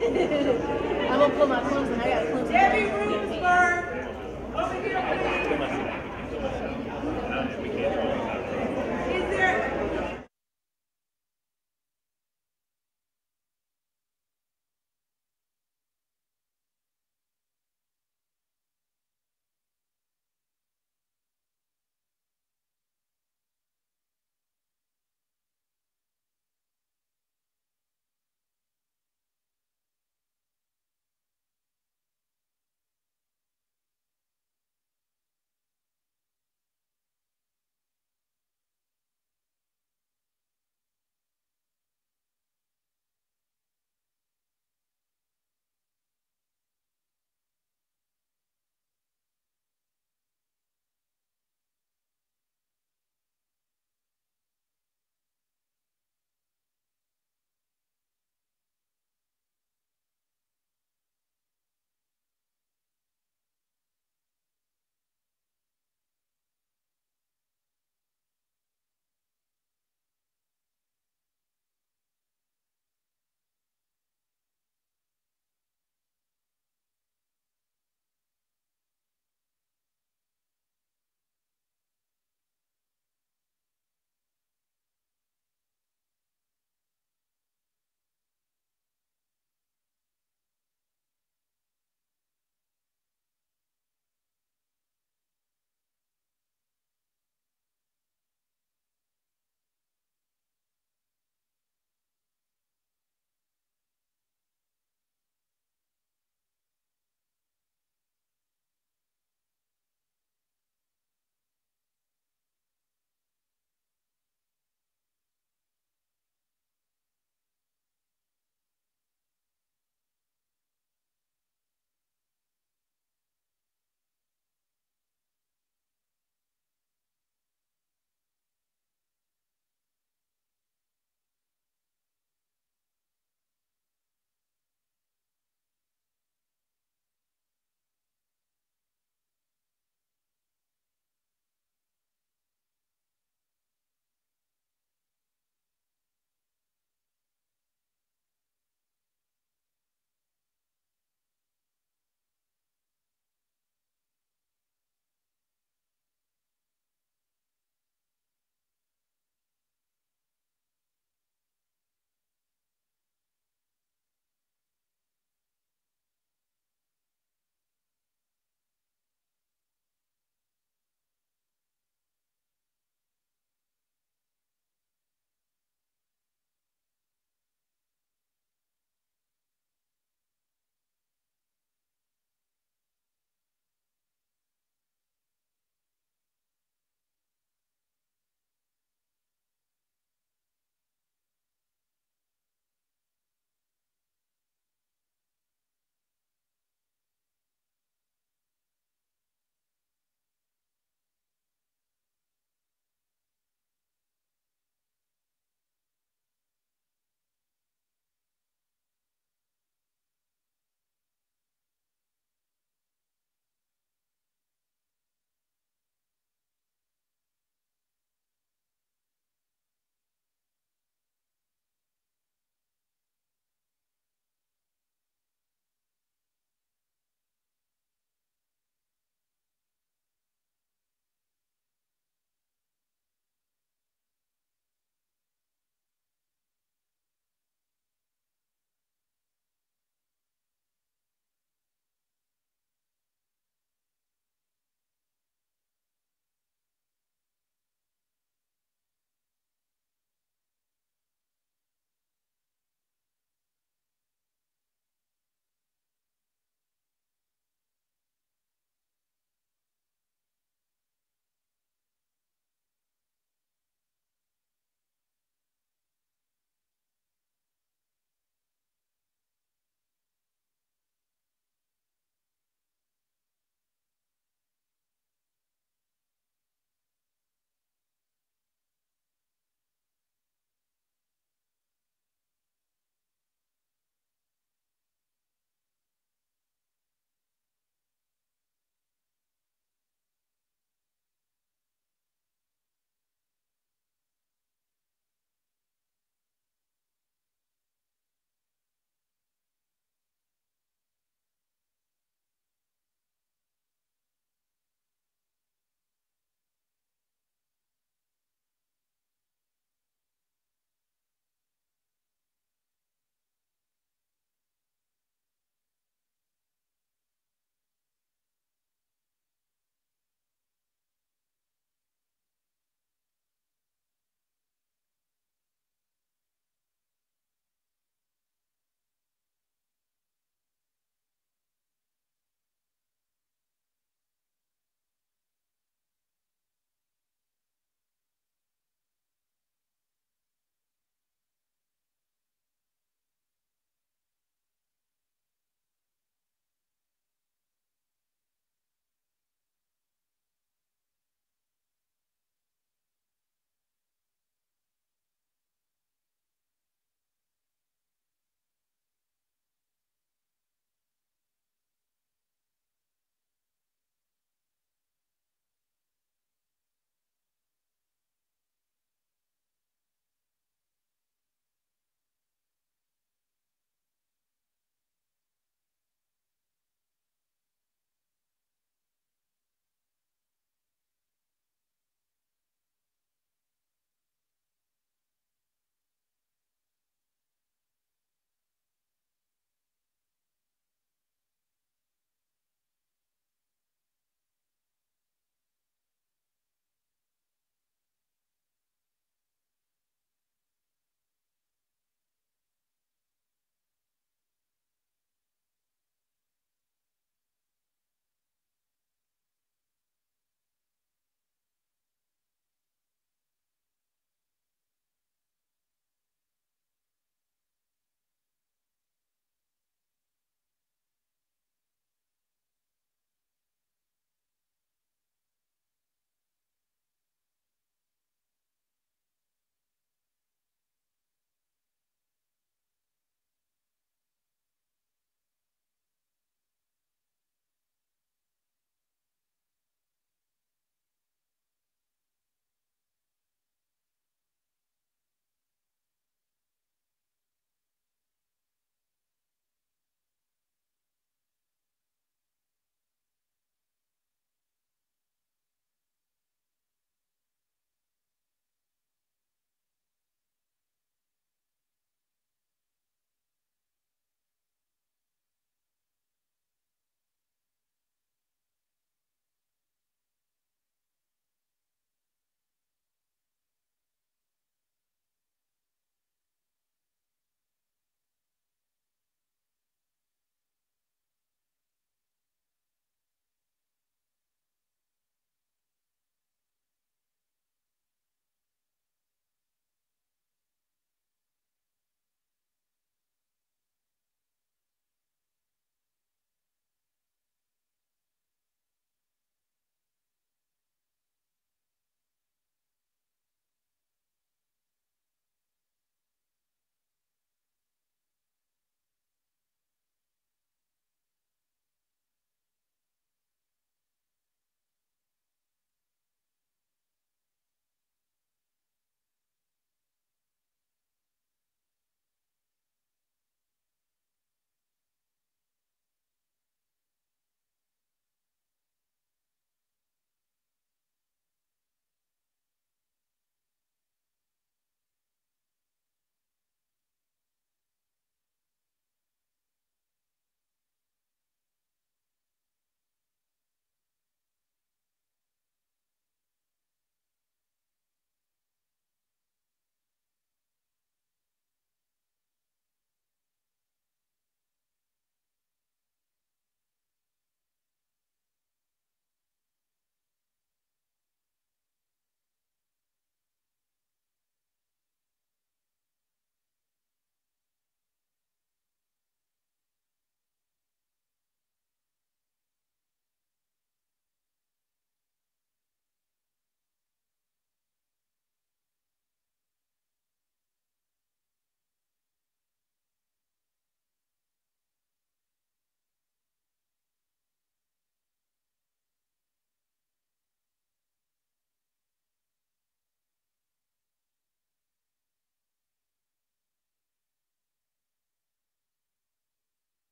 I'm gonna pull my Clemson. I got Clemson. Debbie Roosberg, over here, please. Is there?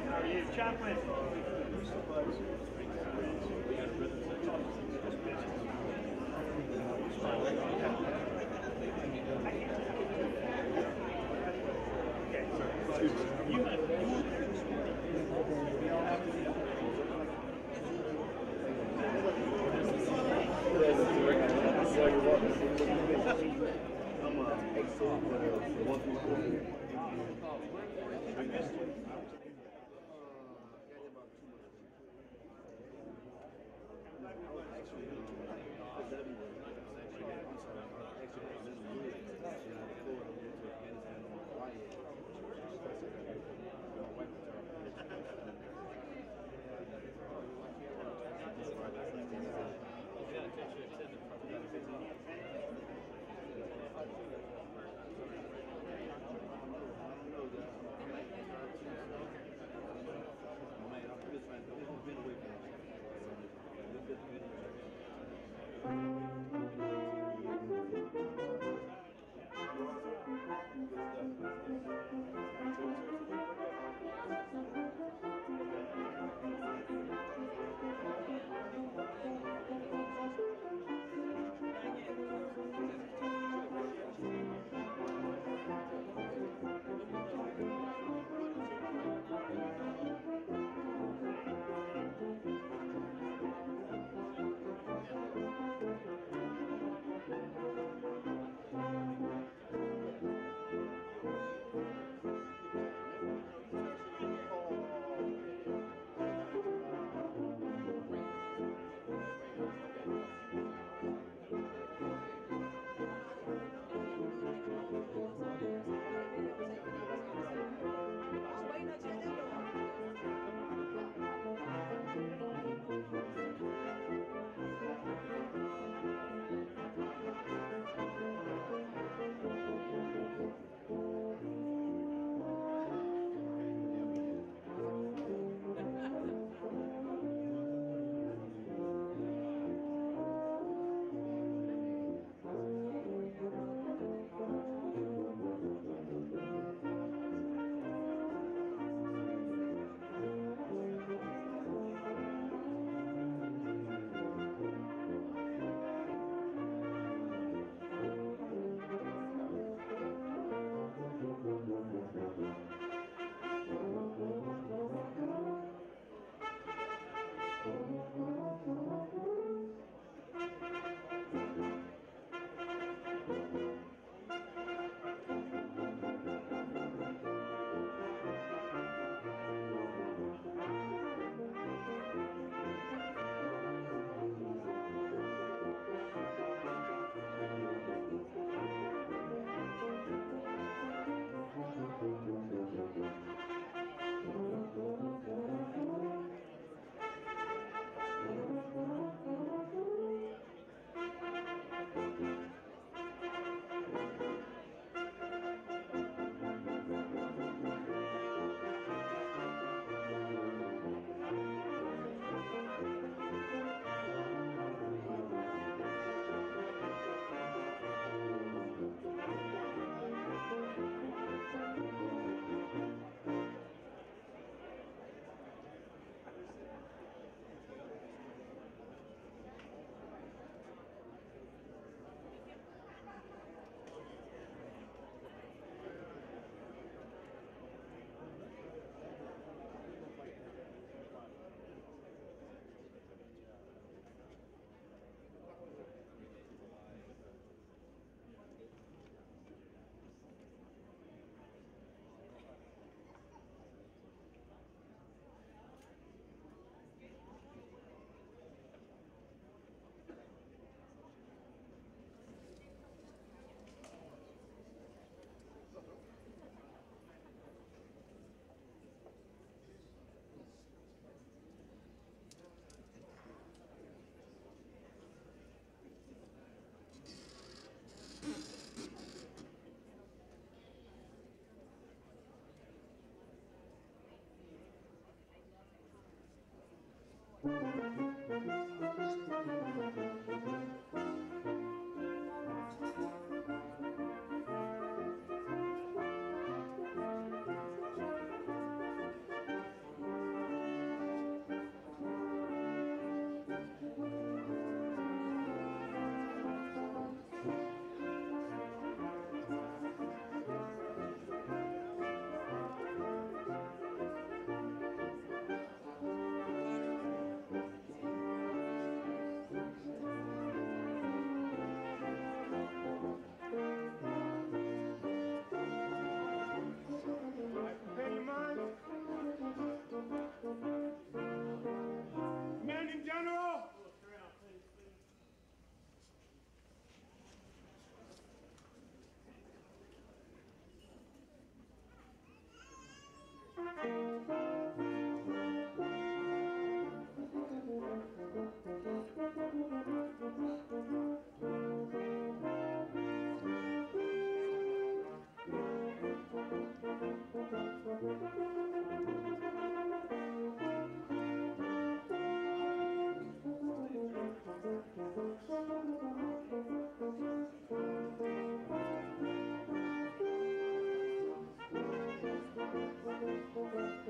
How are you, Chaplain? Okay, so you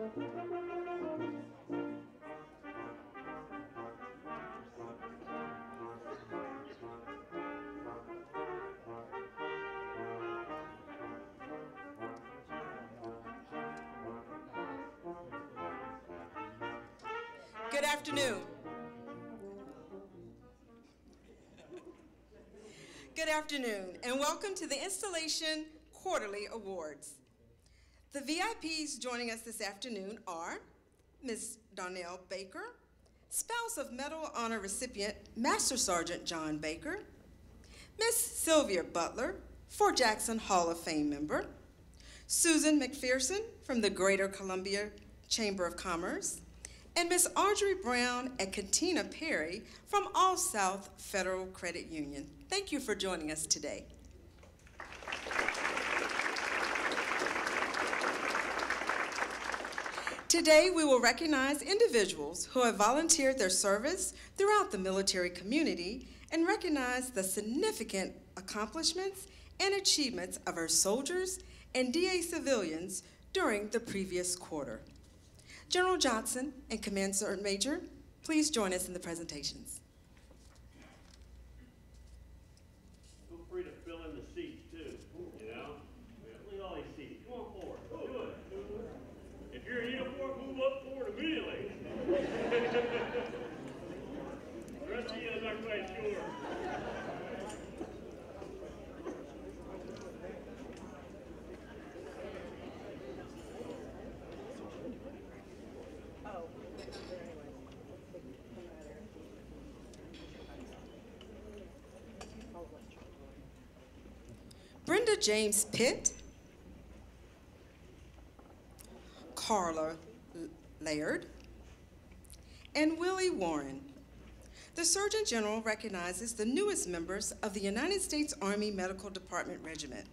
Good afternoon. Good afternoon, and welcome to the Installation Quarterly Awards. The VIPs joining us this afternoon are Ms. Donnell Baker, spouse of Medal of Honor recipient Master Sergeant John Baker, Ms. Sylvia Butler, Fort Jackson Hall of Fame member, Susan McPherson from the Greater Columbia Chamber of Commerce, and Ms. Audrey Brown and Katina Perry from All South Federal Credit Union. Thank you for joining us today. Today, we will recognize individuals who have volunteered their service throughout the military community and recognize the significant accomplishments and achievements of our soldiers and DA civilians during the previous quarter. General Johnson and Command Sergeant Major, please join us in the presentations. Feel free to fill in the seats too, you know? Look at all these seats. Come on forward. Do it. If you're in uniform, move up forward immediately. The rest of you is not quite sure. Brenda James Pitt, Carla Laird, and Willie Warren. The Surgeon General recognizes the newest members of the United States Army Medical Department Regiment,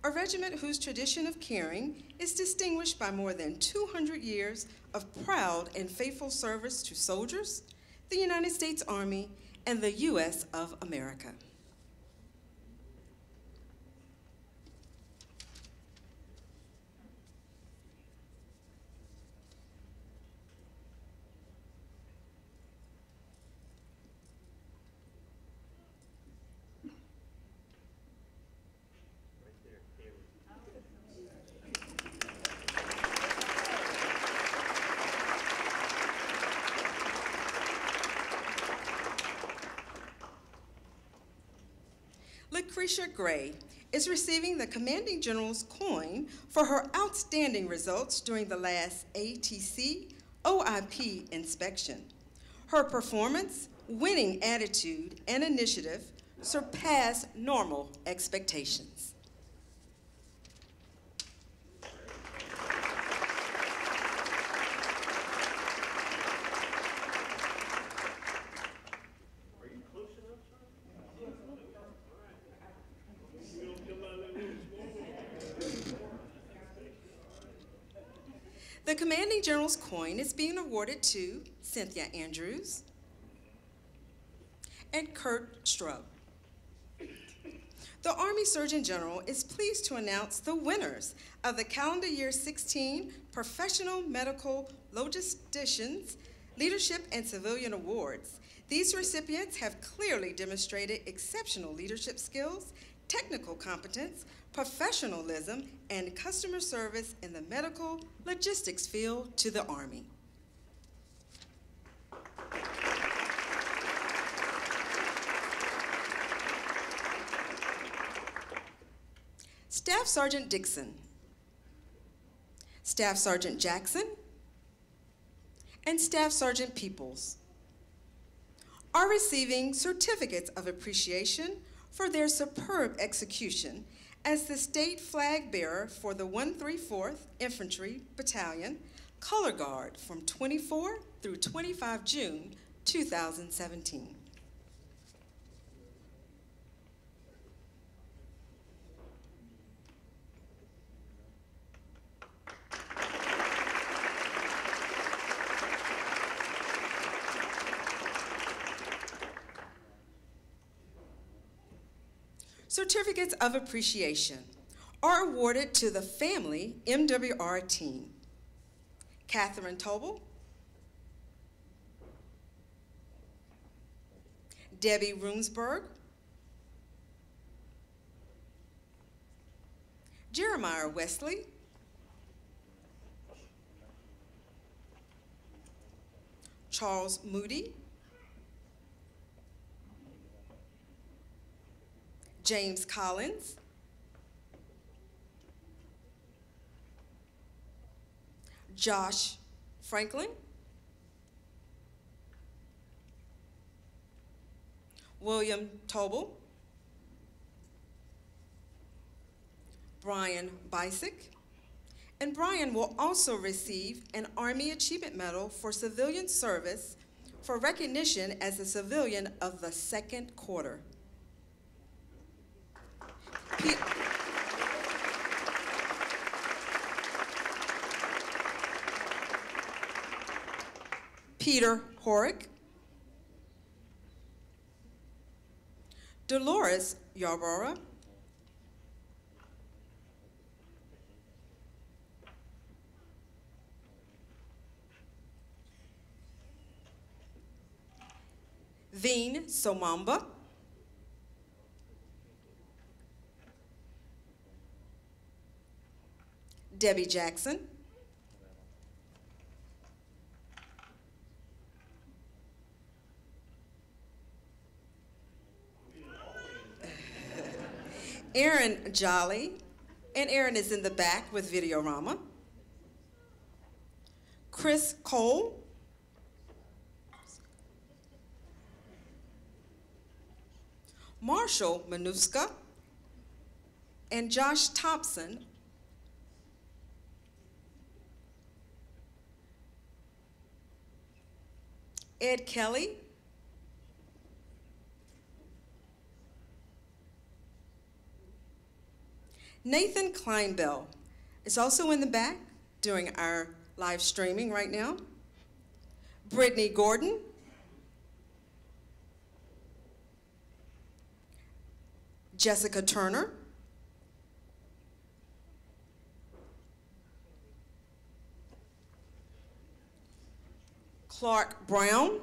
a regiment whose tradition of caring is distinguished by more than 200 years of proud and faithful service to soldiers, the United States Army, and the U.S. of America. Lucretia Gray is receiving the Commanding General's coin for her outstanding results during the last ATC OIP inspection. Her performance, winning attitude, and initiative surpassed normal expectations. The Commanding General's coin is being awarded to Cynthia Andrews and Kurt Strub. The Army Surgeon General is pleased to announce the winners of the calendar year 16 Professional Medical Logisticians Leadership and Civilian Awards. These recipients have clearly demonstrated exceptional leadership skills, technical competence, professionalism, and customer service in the medical logistics field to the Army. Staff Sergeant Dixon, Staff Sergeant Jackson, and Staff Sergeant Peoples are receiving certificates of appreciation for their superb execution as the state flag bearer for the 134th Infantry Battalion Color Guard from 24 through 25 June 2017. Certificates of appreciation are awarded to the family MWR team. Catherine Tobel, Debbie Rumsberg, Jeremiah Wesley, Charles Moody, James Collins, Josh Franklin, William Tobel, Brian Bisick, and Brian will also receive an Army Achievement Medal for civilian service for recognition as a civilian of the second quarter. Peter Horick, Dolores Yarborough, Veen Somamba, Debbie Jackson, Aaron Jolly, and Aaron is in the back with Videorama, Chris Cole, Marshall Manuska, and Josh Thompson, Ed Kelly, Nathan Kleinbell is also in the back doing our live streaming right now, Brittany Gordon, Jessica Turner, Clark Brown,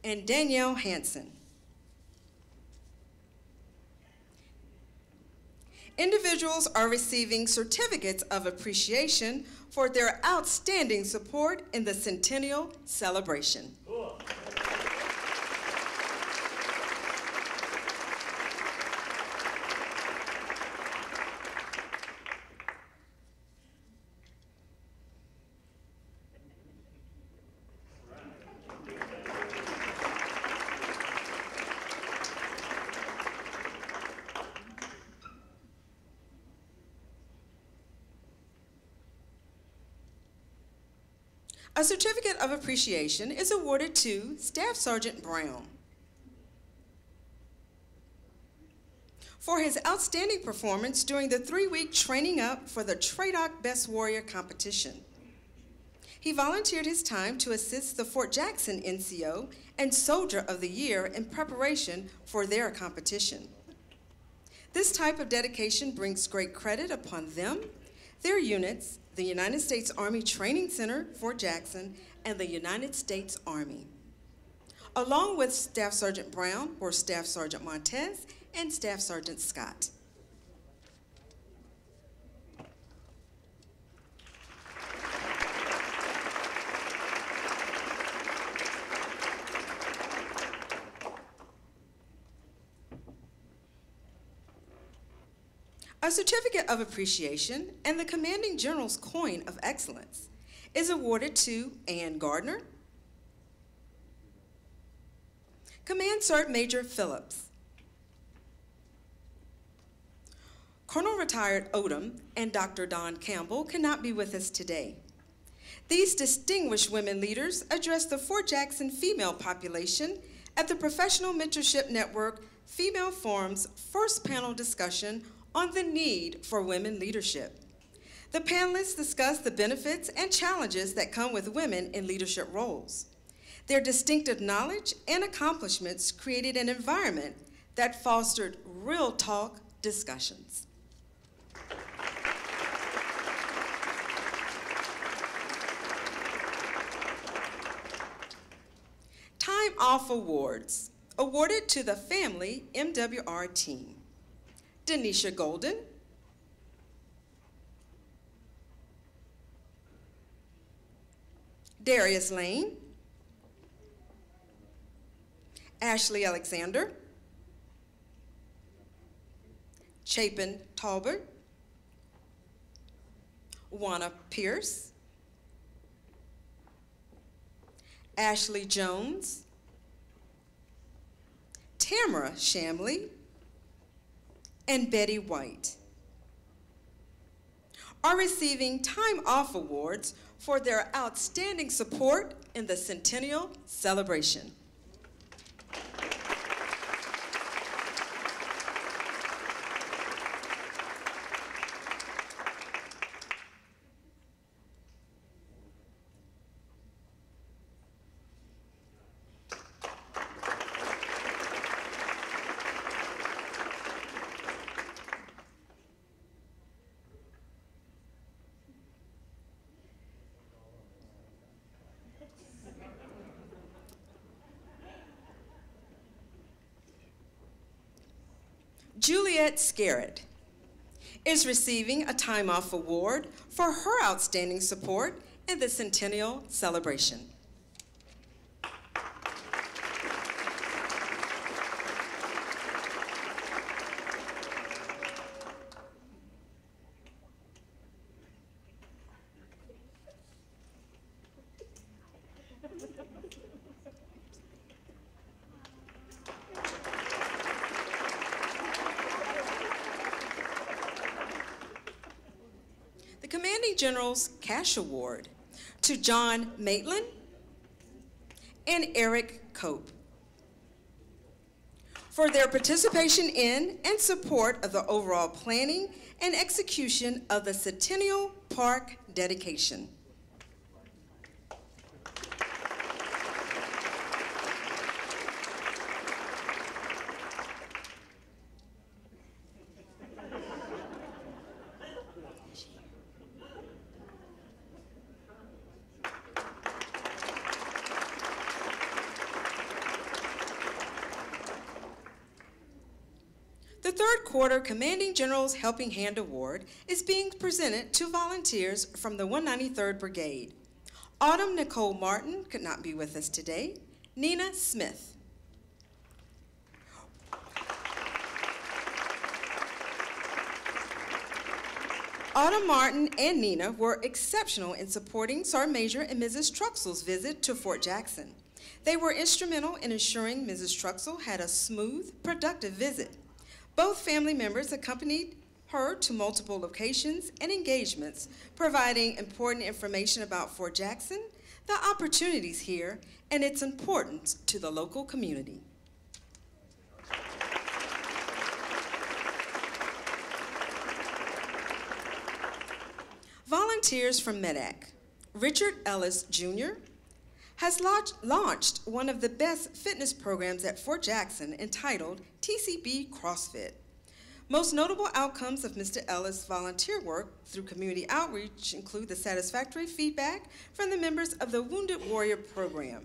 and Danielle Hansen. Individuals are receiving certificates of appreciation for their outstanding support in the Centennial celebration. Cool. A certificate of appreciation is awarded to Staff Sergeant Brown for his outstanding performance during the 3-week training up for the TRADOC Best Warrior competition. He volunteered his time to assist the Fort Jackson NCO and Soldier of the Year in preparation for their competition. This type of dedication brings great credit upon them, their units, the United States Army Training Center, Fort Jackson, and the United States Army. Along with Staff Sergeant Brown were Staff Sergeant Montez and Staff Sergeant Scott. A certificate of appreciation and the Commanding General's Coin of Excellence is awarded to Ann Gardner, Command Sergeant Major Phillips, Colonel Retired Odom and Dr. Don Campbell cannot be with us today. These distinguished women leaders addressed the Fort Jackson female population at the Professional Mentorship Network Female Forum's first panel discussion on the need for women leadership. The panelists discussed the benefits and challenges that come with women in leadership roles. Their distinctive knowledge and accomplishments created an environment that fostered real talk discussions. Off Awards, awarded to the Family MWR team. Denisha Golden, Darius Lane, Ashley Alexander, Chapin Talbot, Juana Pierce, Ashley Jones, Tamara Shamley, and Betty White are receiving Time Off Awards for their outstanding support in the Centennial celebration. Juliet Scarrett is receiving a Time Off Award for her outstanding support in the Centennial celebration. Commanding General's Cash Award to John Maitland and Eric Cope for their participation in and support of the overall planning and execution of the Centennial Park dedication. The third quarter Commanding General's Helping Hand Award is being presented to volunteers from the 193rd Brigade. Autumn Nicole Martin could not be with us today. Nina Smith. Autumn Martin and Nina were exceptional in supporting Sergeant Major and Mrs. Truxell's visit to Fort Jackson. They were instrumental in ensuring Mrs. Truxell had a smooth, productive visit. Both family members accompanied her to multiple locations and engagements, providing important information about Fort Jackson, the opportunities here, and its importance to the local community. Volunteers from MEDAC. Richard Ellis Jr. has launched one of the best fitness programs at Fort Jackson entitled TCB CrossFit. Most notable outcomes of Mr. Ellis' volunteer work through community outreach include the satisfactory feedback from the members of the Wounded Warrior program.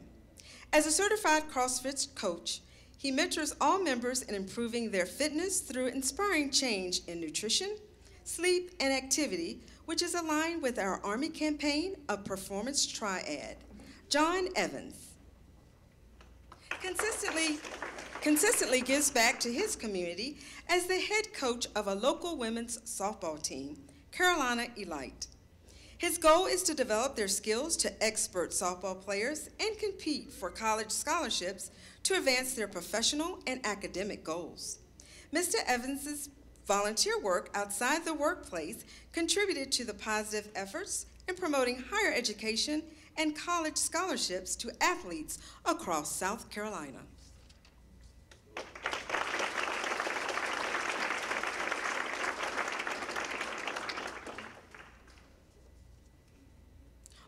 As a certified CrossFit coach, he mentors all members in improving their fitness through inspiring change in nutrition, sleep, and activity, which is aligned with our Army campaign of Performance Triad. John Evans consistently gives back to his community as the head coach of a local women's softball team, Carolina Elite. His goal is to develop their skills to expert softball players and compete for college scholarships to advance their professional and academic goals. Mr. Evans's volunteer work outside the workplace contributed to the positive efforts in promoting higher education and college scholarships to athletes across South Carolina.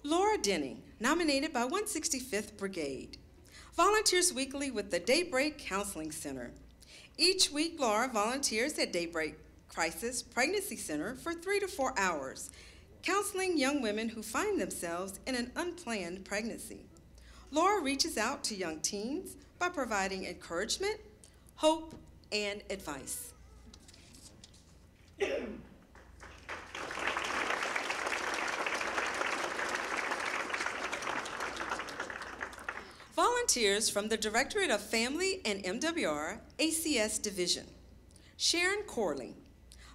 Laura Denning, nominated by 165th Brigade, volunteers weekly with the Daybreak Counseling Center. Each week, Laura volunteers at Daybreak Crisis Pregnancy Center for 3 to 4 hours, counseling young women who find themselves in an unplanned pregnancy. Laura reaches out to young teens by providing encouragement, hope, and advice. Volunteers from the Directorate of Family and MWR ACS Division. Sharon Corley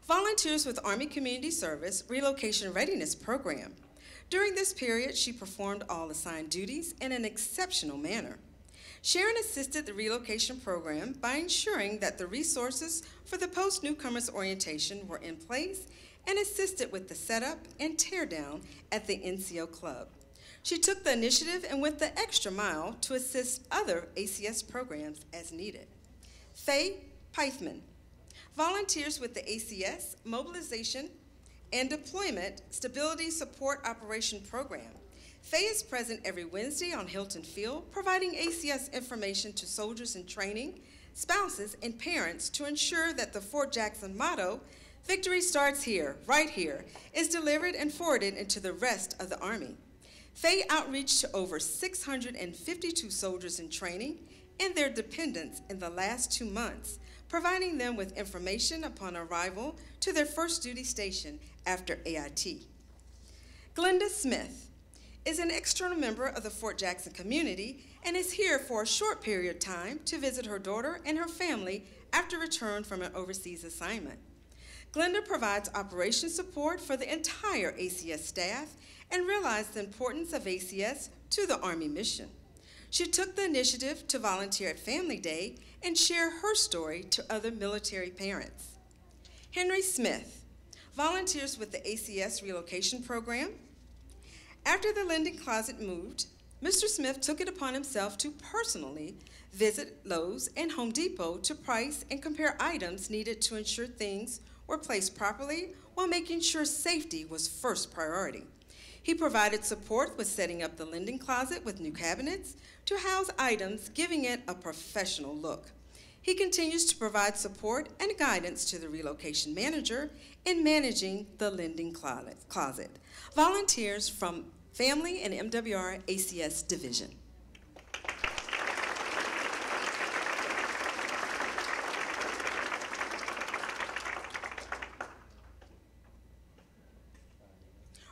volunteers with Army Community Service Relocation Readiness Program. During this period, she performed all assigned duties in an exceptional manner. Sharon assisted the relocation program by ensuring that the resources for the post-newcomers orientation were in place and assisted with the setup and teardown at the NCO Club. She took the initiative and went the extra mile to assist other ACS programs as needed. Faye Pythman volunteers with the ACS Mobilization and Deployment Stability Support Operation Program. Faye is present every Wednesday on Hilton Field, providing ACS information to soldiers in training, spouses, and parents to ensure that the Fort Jackson motto, "Victory starts here, right here," is delivered and forwarded into the rest of the Army. Faye outreached to over 652 soldiers in training and their dependents in the last 2 months, providing them with information upon arrival to their first duty station after AIT. Glenda Smith is an external member of the Fort Jackson community and is here for a short period of time to visit her daughter and her family after return from an overseas assignment. Glenda provides operations support for the entire ACS staff and realized the importance of ACS to the Army mission. She took the initiative to volunteer at Family Day and share her story to other military parents. Henry Smith volunteers with the ACS relocation program. After the lending closet moved, Mr. Smith took it upon himself to personally visit Lowe's and Home Depot to price and compare items needed to ensure things were placed properly while making sure safety was first priority. He provided support with setting up the lending closet with new cabinets to house items, giving it a professional look. He continues to provide support and guidance to the relocation manager in managing the lending closet. Volunteers from Family and MWR ACS Division.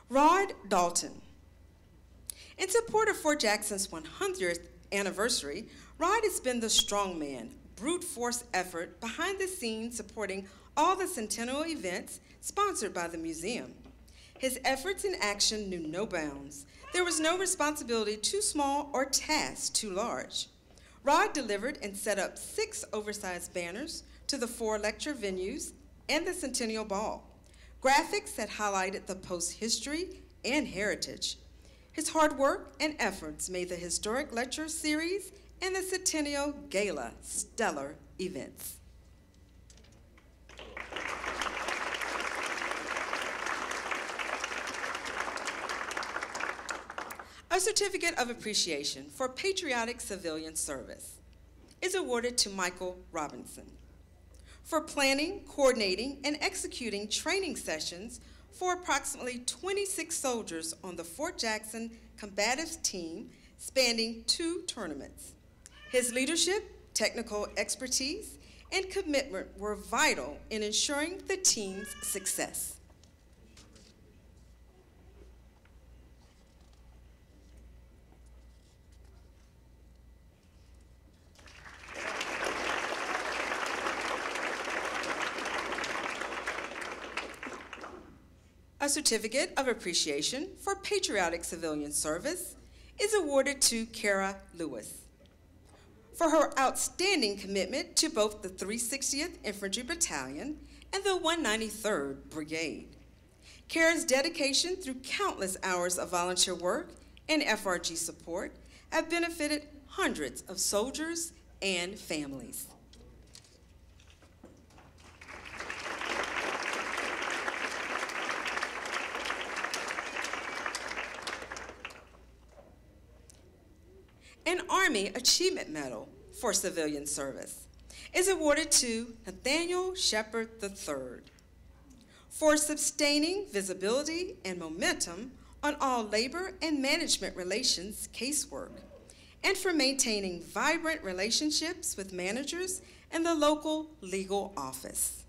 Rod Dalton. In support of Fort Jackson's 100th anniversary, Rod has been the strongman, brute force effort behind the scenes supporting all the Centennial events sponsored by the museum. His efforts in action knew no bounds. There was no responsibility too small or task too large. Rod delivered and set up 6 oversized banners to the 4 lecture venues and the Centennial Ball, graphics that highlighted the post's history and heritage. His hard work and efforts made the historic lecture series and the Centennial Gala stellar events. A certificate of appreciation for patriotic civilian service is awarded to Michael Robinson for planning, coordinating, and executing training sessions for approximately 26 soldiers on the Fort Jackson combatives team spanning 2 tournaments. His leadership, technical expertise, and commitment were vital in ensuring the team's success. A certificate of appreciation for patriotic civilian service is awarded to Kara Lewis for her outstanding commitment to both the 360th Infantry Battalion and the 193rd Brigade. Kara's dedication through countless hours of volunteer work and FRG support have benefited hundreds of soldiers and families. An Army Achievement Medal for civilian service is awarded to Nathaniel Shepard III for sustaining visibility and momentum on all labor and management relations casework and for maintaining vibrant relationships with managers and the local legal office.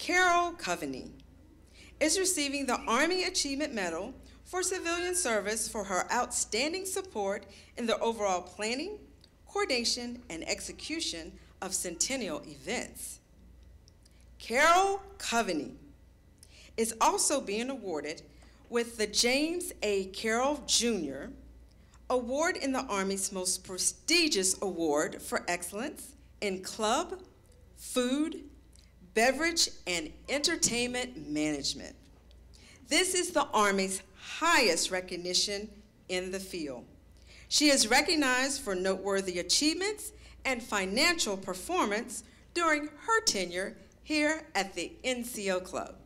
Carol Coveney is receiving the Army Achievement Medal for civilian service for her outstanding support in the overall planning, coordination, and execution of Centennial events. Carol Coveney is also being awarded with the James A. Carroll Jr. Award in the Army's most prestigious award for excellence in club, food, beverage, and entertainment management. This is the Army's highest recognition in the field. She is recognized for noteworthy achievements and financial performance during her tenure here at the NCO Club.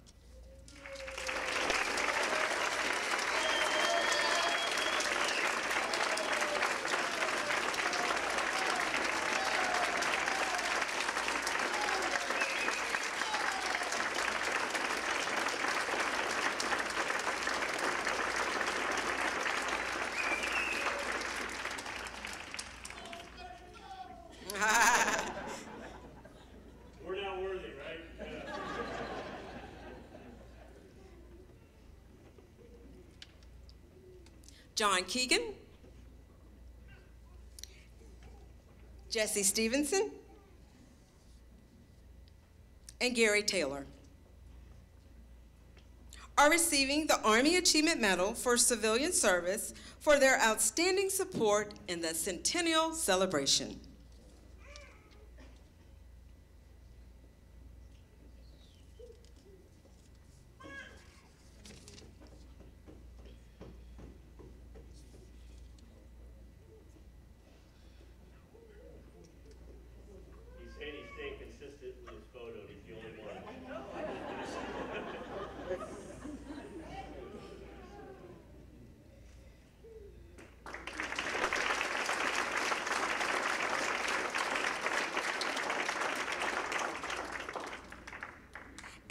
We're not worthy, right? Yeah. John Keegan, Jesse Stevenson, and Gary Taylor are receiving the Army Achievement Medal for civilian service for their outstanding support in the Centennial celebration. He's saying he's staying consistent with his photo. He's the only one.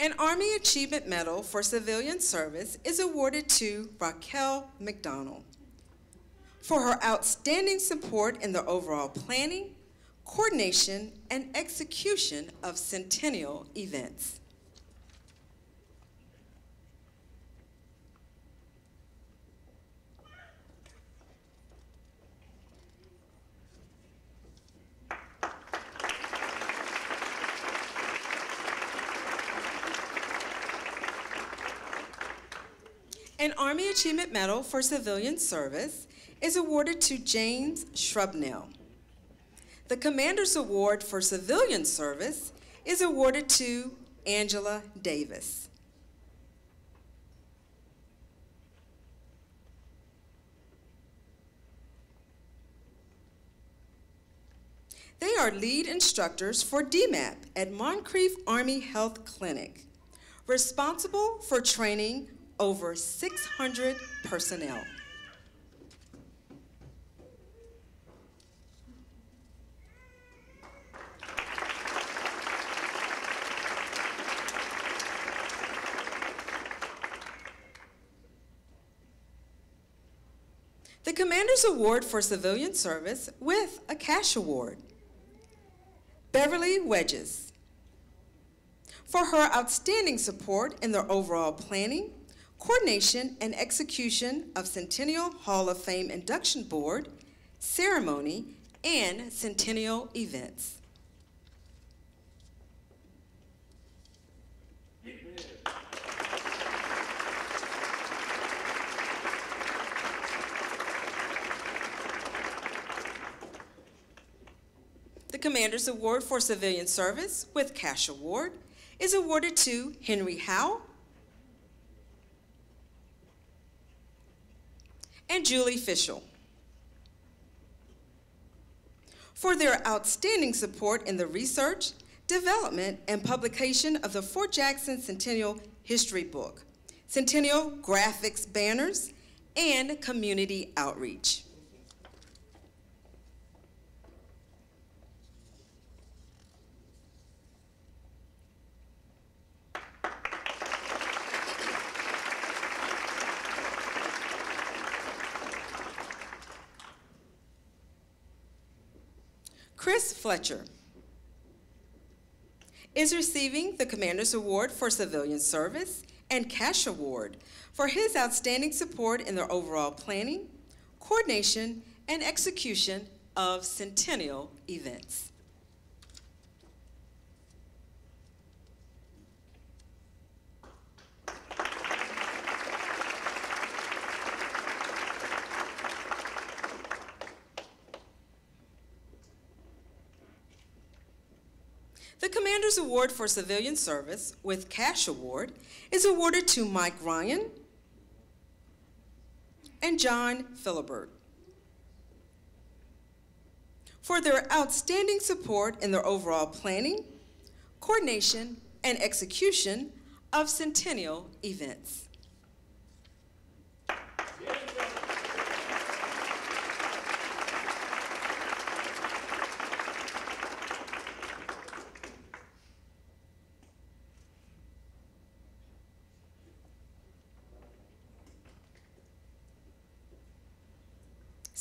An Army Achievement Medal for civilian service is awarded to Raquel McDonald for her outstanding support in the overall planning, coordination, and execution of Centennial events. An Army Achievement Medal for civilian service is awarded to James Shrubnell. The Commander's Award for civilian service is awarded to Angela Davis. They are lead instructors for DMAP at Moncrief Army Health Clinic, responsible for training over 600 personnel. The Commander's Award for civilian service with a cash award. Beverly Wedges, for her outstanding support in the overall planning, coordination, and execution of Centennial Hall of Fame Induction Board, ceremony, and Centennial events. The Commander's Award for civilian service with cash award is awarded to Henry Howe and Julie Fischel for their outstanding support in the research, development and publication of the Fort Jackson Centennial History Book, Centennial graphics banners, and community outreach. Chris Fletcher is receiving the Commander's Award for Civilian Service and Cash Award for his outstanding support in the overall planning, coordination, and execution of Centennial events. The Commander's Award for Civilian Service with Cash Award is awarded to Mike Ryan and John Philibert for their outstanding support in their overall planning, coordination, and execution of Centennial events.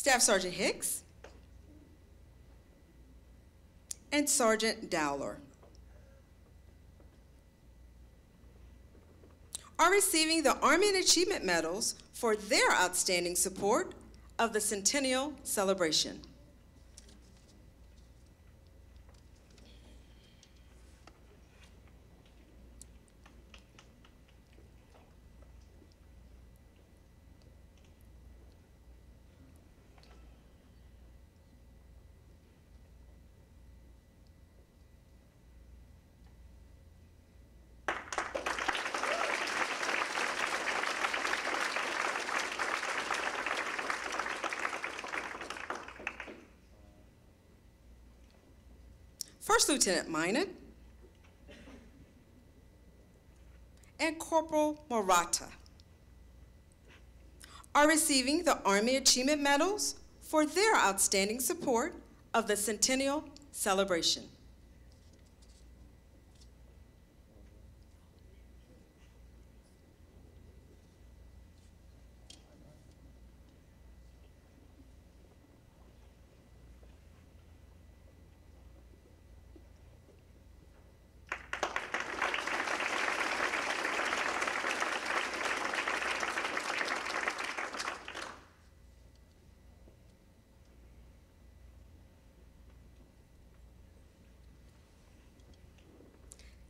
Staff Sergeant Hicks and Sergeant Dowler are receiving the Army and Achievement Medals for their outstanding support of the Centennial celebration. First Lieutenant Minot and Corporal Morata are receiving the Army Achievement Medals for their outstanding support of the Centennial celebration.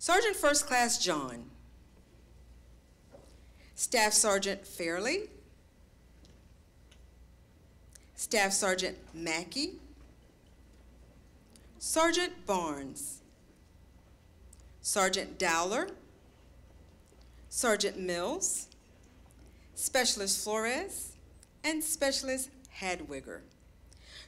Sergeant First Class John, Staff Sergeant Fairley, Staff Sergeant Mackey, Sergeant Barnes, Sergeant Dowler, Sergeant Mills, Specialist Flores, and Specialist Hadwiger.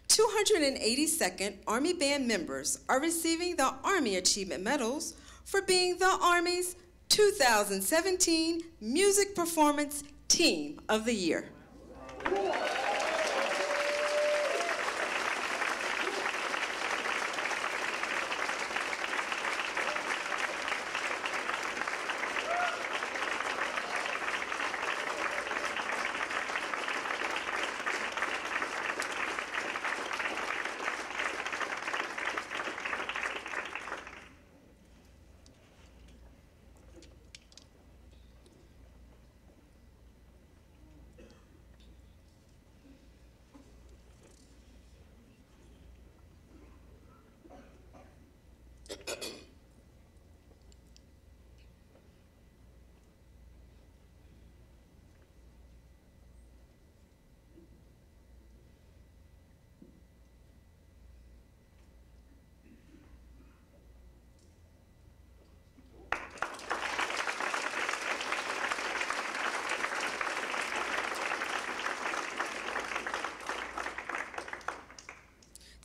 282nd Army Band members are receiving the Army Achievement Medals for being the Army's 2017 Music Performance Team of the Year.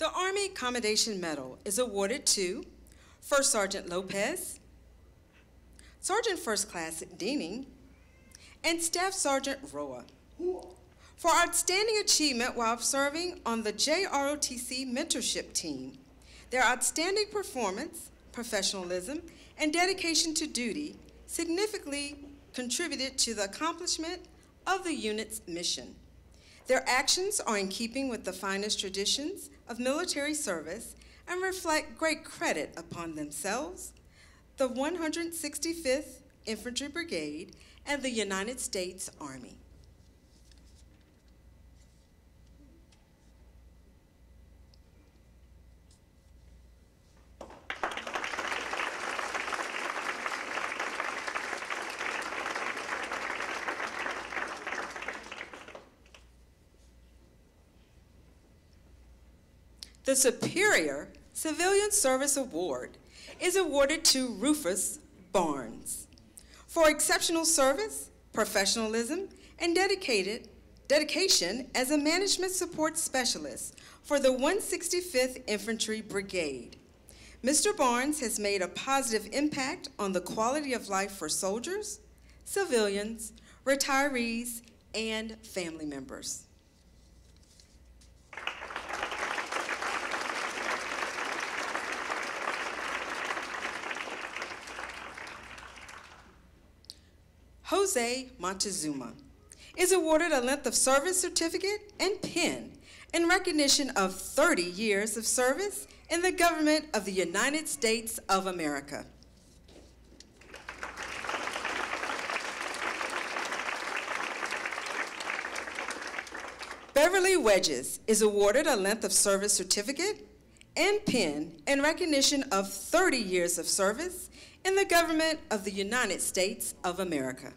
The Army Commendation Medal is awarded to First Sergeant Lopez, Sergeant First Class Deaning, and Staff Sergeant Roa for outstanding achievement while serving on the JROTC mentorship team. Their outstanding performance, professionalism, and dedication to duty significantly contributed to the accomplishment of the unit's mission. Their actions are in keeping with the finest traditions of military service and reflect great credit upon themselves, the 165th Infantry Brigade, and the United States Army. The Superior Civilian Service Award is awarded to Rufus Barnes for exceptional service, professionalism, and dedication as a management support specialist for the 165th Infantry Brigade. Mr. Barnes has made a positive impact on the quality of life for soldiers, civilians, retirees, and family members. Jose Montezuma is awarded a length of service certificate and pin in recognition of 30 years of service in the government of the United States of America. Beverly Wedges is awarded a length of service certificate and pin in recognition of 30 years of service in the government of the United States of America.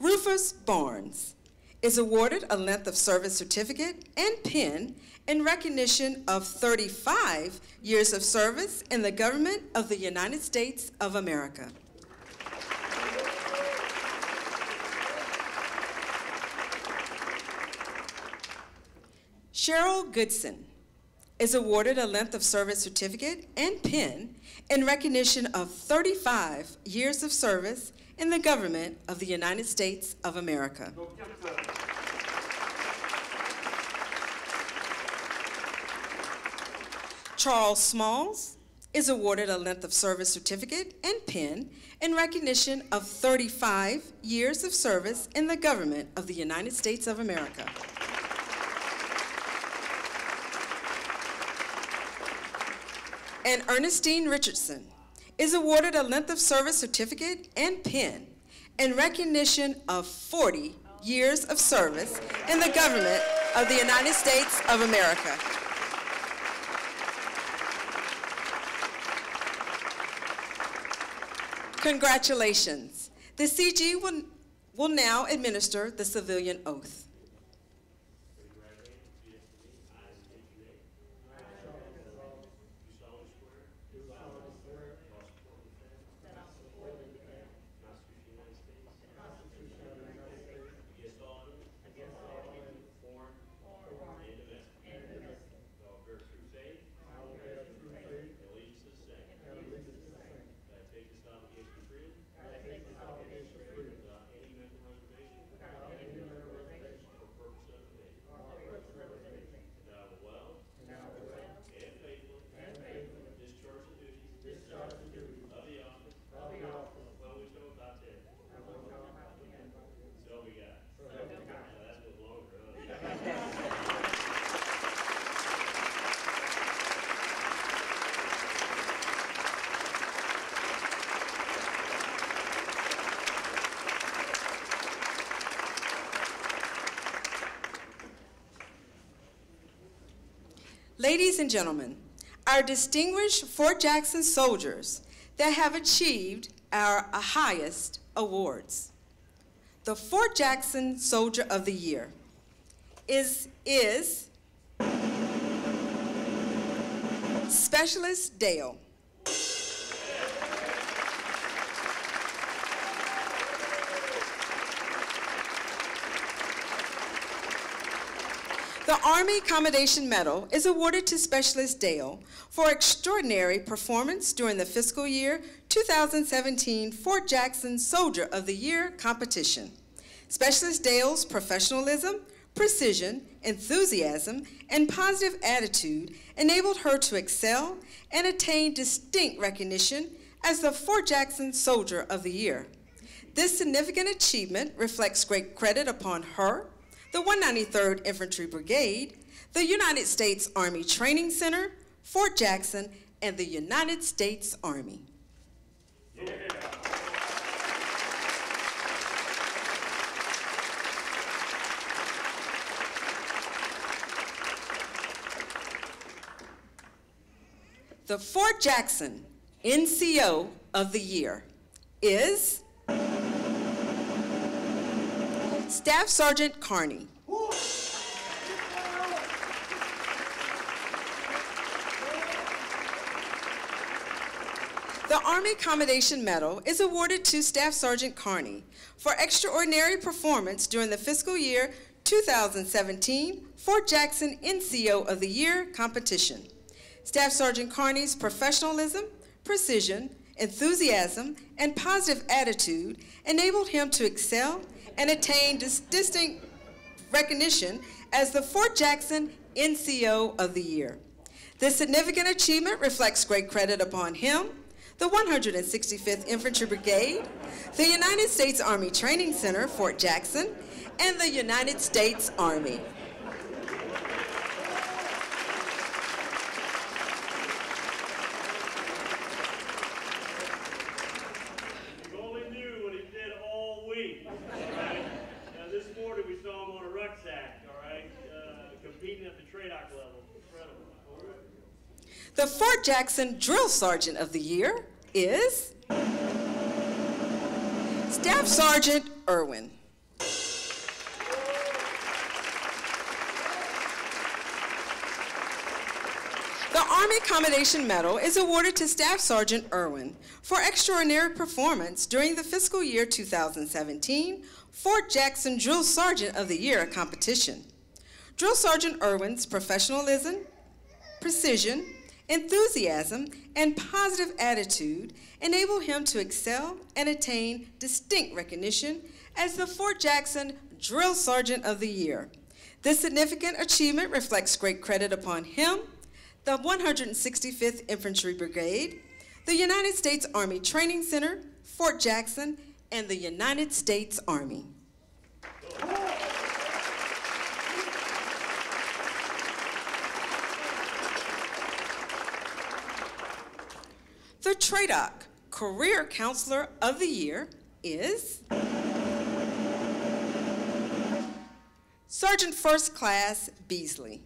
Rufus Barnes is awarded a length of service certificate and pin in recognition of 35 years of service in the government of the United States of America. Cheryl Goodson is awarded a length of service certificate and pin in recognition of 35 years of service in the government of the United States of America. Charles Smalls is awarded a length of service certificate and pin in recognition of 35 years of service in the government of the United States of America. And Ernestine Richardson is awarded a length of service certificate and pin in recognition of 40 years of service in the government of the United States of America. Congratulations. The CG will now administer the civilian oath. Ladies and gentlemen, our distinguished Fort Jackson soldiers that have achieved our highest awards. The Fort Jackson Soldier of the Year is Specialist Dale. The Army Commendation Medal is awarded to Specialist Dale for extraordinary performance during the fiscal year 2017 Fort Jackson Soldier of the Year competition. Specialist Dale's professionalism, precision, enthusiasm, and positive attitude enabled her to excel and attain distinct recognition as the Fort Jackson Soldier of the Year. This significant achievement reflects great credit upon her, the 193rd Infantry Brigade, the United States Army Training Center, Fort Jackson, and the United States Army. Yeah. The Fort Jackson NCO of the Year is Staff Sergeant Carney. The Army Commendation Medal is awarded to Staff Sergeant Carney for extraordinary performance during the fiscal year 2017 Fort Jackson NCO of the Year competition. Staff Sergeant Carney's professionalism, precision, enthusiasm, and positive attitude enabled him to excel and attain distinct recognition as the Fort Jackson NCO of the Year. This significant achievement reflects great credit upon him, the 165th Infantry Brigade, the United States Army Training Center, Fort Jackson, and the United States Army. The Fort Jackson Drill Sergeant of the Year is Staff Sergeant Irwin. The Army Commendation Medal is awarded to Staff Sergeant Irwin for extraordinary performance during the fiscal year 2017 Fort Jackson Drill Sergeant of the Year competition. Drill Sergeant Irwin's professionalism, precision, enthusiasm, and positive attitude enable him to excel and attain distinct recognition as the Fort Jackson Drill Sergeant of the Year. This significant achievement reflects great credit upon him, the 165th Infantry Brigade, the United States Army Training Center, Fort Jackson, and the United States Army. The TRADOC Career Counselor of the Year is Sergeant First Class Beasley.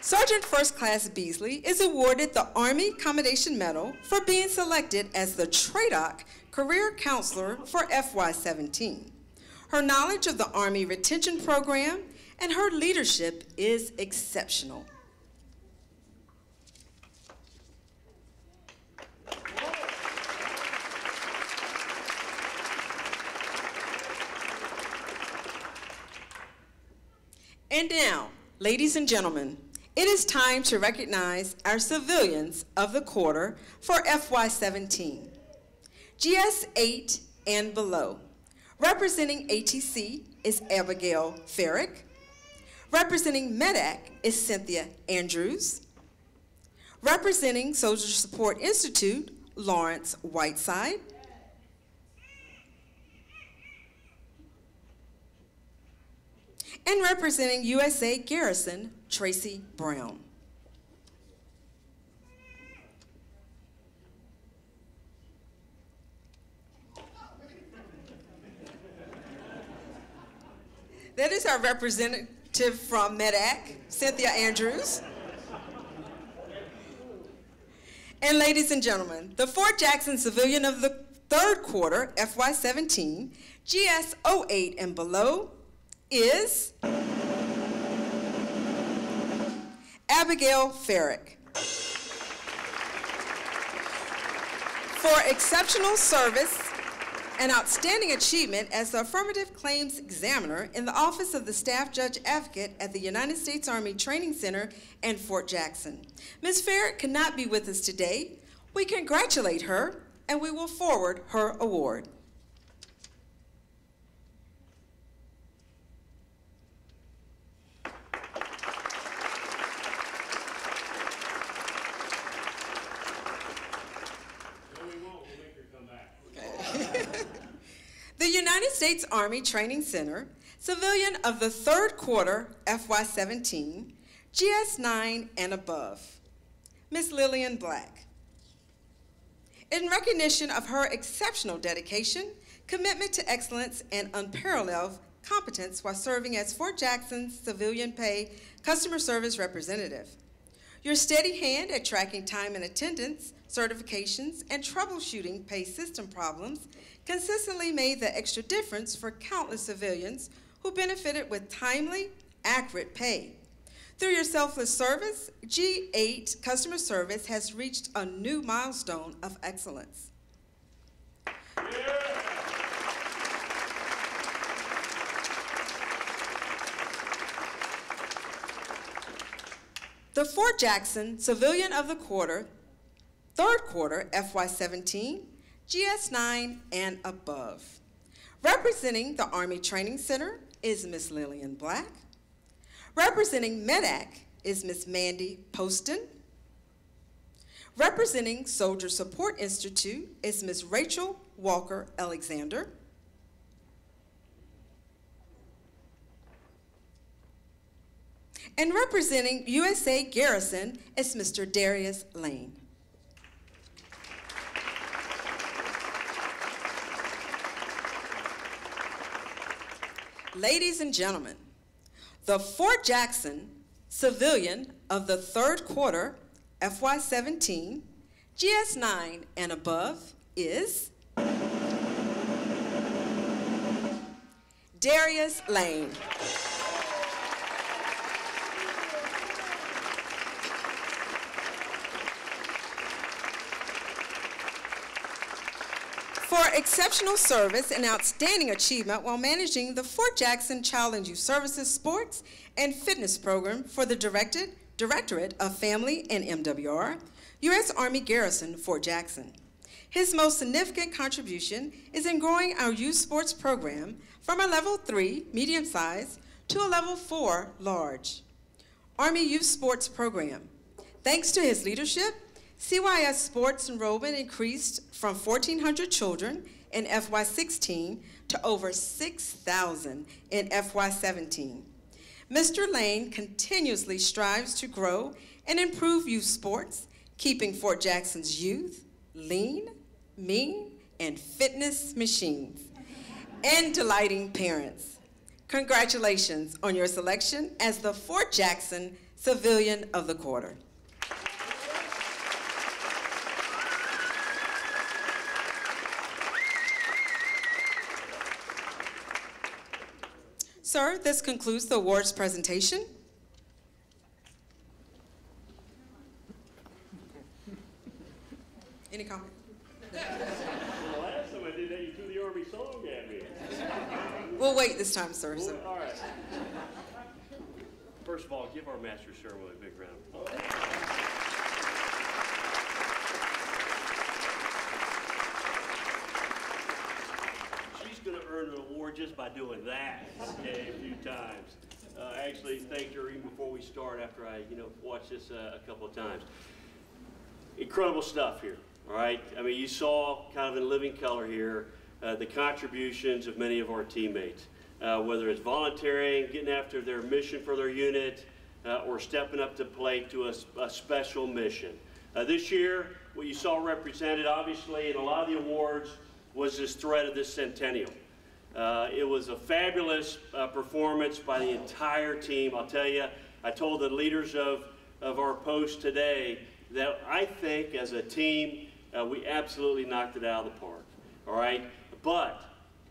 Sergeant First Class Beasley is awarded the Army Commendation Medal for being selected as the TRADOC Career Counselor for FY17. Her knowledge of the Army Retention Program and her leadership is exceptional. And now, ladies and gentlemen, it is time to recognize our civilians of the quarter for FY17. GS 8 and below. Representing ATC is Abigail Farrick. Representing MEDAC is Cynthia Andrews. Representing Soldier Support Institute, Lawrence Whiteside. And representing USA Garrison, Tracy Brown. That is our representative from MEDAC, Cynthia Andrews. And ladies and gentlemen, the Fort Jackson Civilian of the third quarter, FY17, GS 08 and below, is Abigail Farrick. For exceptional service and outstanding achievement as the Affirmative Claims Examiner in the Office of the Staff Judge Advocate at the United States Army Training Center in Fort Jackson. Ms. Farrett could not be with us today. We congratulate her, and we will forward her award. The United States Army Training Center, civilian of the third quarter FY17, GS9 and above, Ms. Lillian Black. In recognition of her exceptional dedication, commitment to excellence, and unparalleled competence while serving as Fort Jackson's civilian pay customer service representative. Your steady hand at tracking time and attendance, certifications, and troubleshooting pay system problems consistently made the extra difference for countless civilians who benefited with timely, accurate pay. Through your selfless service, G8 customer service has reached a new milestone of excellence. The Fort Jackson Civilian of the Quarter, third quarter FY17, GS9 and above. Representing the Army Training Center is Ms. Lillian Black. Representing MEDAC is Ms. Mandy Poston. Representing Soldier Support Institute is Ms. Rachel Walker Alexander. And representing USA Garrison is Mr. Darius Lane. Ladies and gentlemen, the Fort Jackson civilian of the third quarter FY17, GS9 and above is Darius Lane. For exceptional service and outstanding achievement while managing the Fort Jackson Child and Youth Services Sports and Fitness Program for the Directorate of Family and MWR, U.S. Army Garrison, Fort Jackson. His most significant contribution is in growing our youth sports program from a level 3, medium size, to a level 4, large. Army Youth Sports Program. Thanks to his leadership, CYS sports enrollment increased from 1,400 children in FY16 to over 6,000 in FY17. Mr. Lane continuously strives to grow and improve youth sports, keeping Fort Jackson's youth lean, mean, and fitness machines, and delighting parents. Congratulations on your selection as the Fort Jackson Civilian of the Quarter. Sir, this concludes the awards presentation. Any comment? Well, the last time I did that, you threw the Army song at me. We'll wait this time, sir. Well, all right. First of all, give our Master Sherwood a big round of applause. Going to earn an award just by doing that, okay, a few times. I actually thanked her even before we start after I, watched this a couple of times. Incredible stuff here, all right? I mean, you saw kind of in living color here the contributions of many of our teammates, whether it's volunteering, getting after their mission for their unit, or stepping up to plate to a special mission. This year, what you saw represented, obviously, in a lot of the awards, was this thread of this Centennial. It was a fabulous performance by the entire team. I'll tell you, I told the leaders of our post today that I think as a team, we absolutely knocked it out of the park, all right? But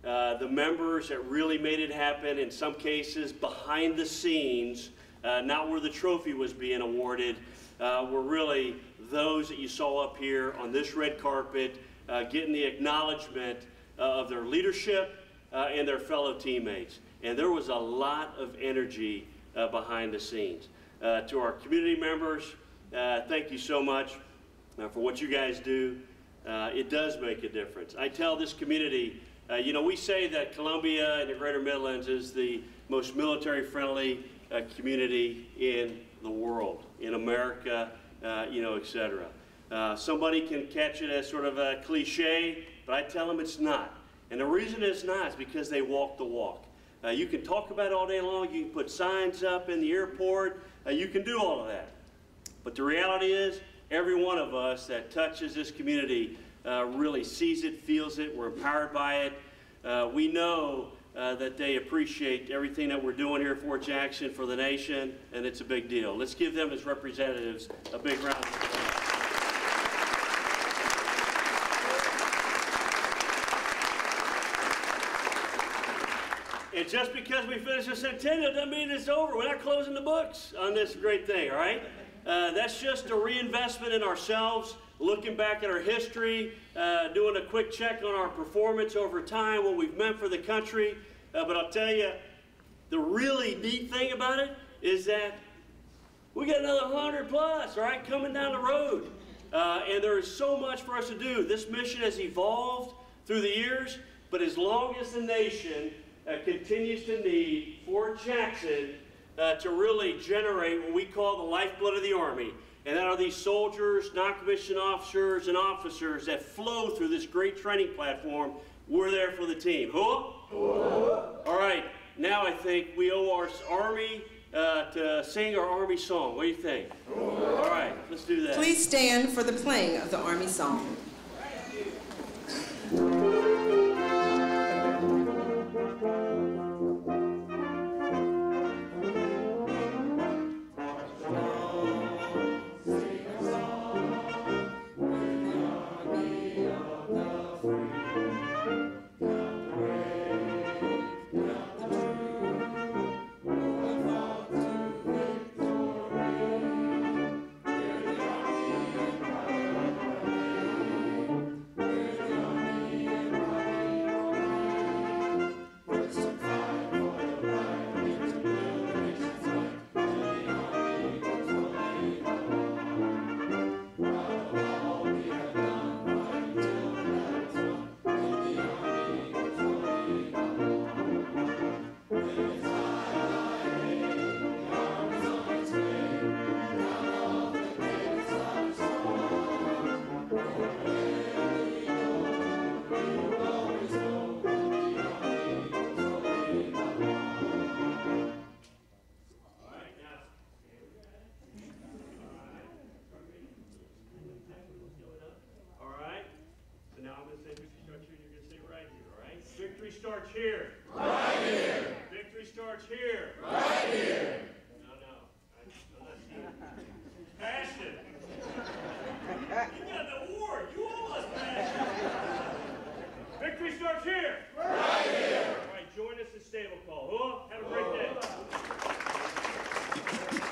the members that really made it happen, in some cases behind the scenes, not where the trophy was being awarded, were really those that you saw up here on this red carpet, getting the acknowledgement of their leadership and their fellow teammates. And there was a lot of energy behind the scenes. To our community members, thank you so much for what you guys do. It does make a difference. I tell this community, you know, we say that Columbia and the Greater Midlands is the most military-friendly community in the world, in America, you know, et cetera. Somebody can catch it as sort of a cliche, but I tell them it's not. And the reason it's not is because they walk the walk. You can talk about it all day long, you can put signs up in the airport, you can do all of that. But the reality is, every one of us that touches this community really sees it, feels it, we're empowered by it. We know that they appreciate everything that we're doing here at Fort Jackson for the nation, and it's a big deal. Let's give them as representatives a big round of applause. And just because we finished the Centennial doesn't mean it's over. We're not closing the books on this great thing, all right? That's just a reinvestment in ourselves, looking back at our history, doing a quick check on our performance over time, what we've meant for the country. But I'll tell you, the really neat thing about it is that we got another 100 plus, all right, coming down the road. And there is so much for us to do. This mission has evolved through the years, but as long as the nation continues to need Fort Jackson to really generate what we call the lifeblood of the Army. And that are these soldiers, non-commissioned officers, and officers that flow through this great training platform. We're there for the team. Huh? All right, now I think we owe our Army to sing our Army song. What do you think? All right, let's do that. Please stand for the playing of the Army song. Victory starts here. Right here. Victory starts here. Right here. No. I'm not seeing it. Passion. You got the award. You owe us passion. Victory starts here. Right here. All right, join us at Stable Call. Have a great day.